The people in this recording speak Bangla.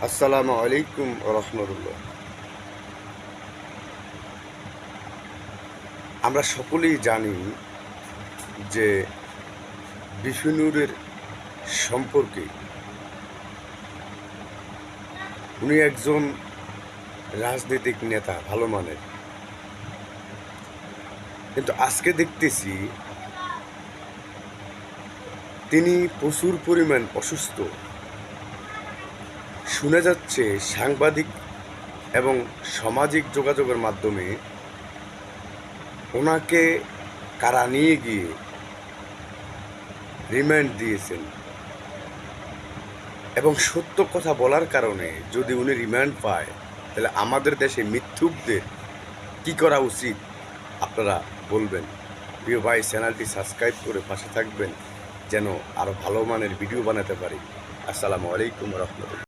আসসালামু আলাইকুম রহমতুল্লাহ। আমরা সকলেই জানি যে বিপিনুরের সম্পর্কে উনি একজন রাজনৈতিক নেতা ভালো মানের, কিন্তু আজকে দেখতেছি তিনি প্রচুর পরিমাণ অসুস্থ। শোনা যাচ্ছে সাংবাদিক এবং সামাজিক যোগাযোগের মাধ্যমে ওনাকে কারা নিয়ে গিয়ে রিমান্ড দিয়েছেন, এবং সত্য কথা বলার কারণে যদি উনি রিমান্ড পায় তাহলে আমাদের দেশে মিথ্যুকদের কী করা উচিত আপনারা বলবেন। প্রিয় ভাই, চ্যানেলটি সাবস্ক্রাইব করে পাশে থাকবেন যেন আরও ভালো মানের ভিডিও বানাতে পারি। আসসালামু আলাইকুম রহমতুল্লাহ।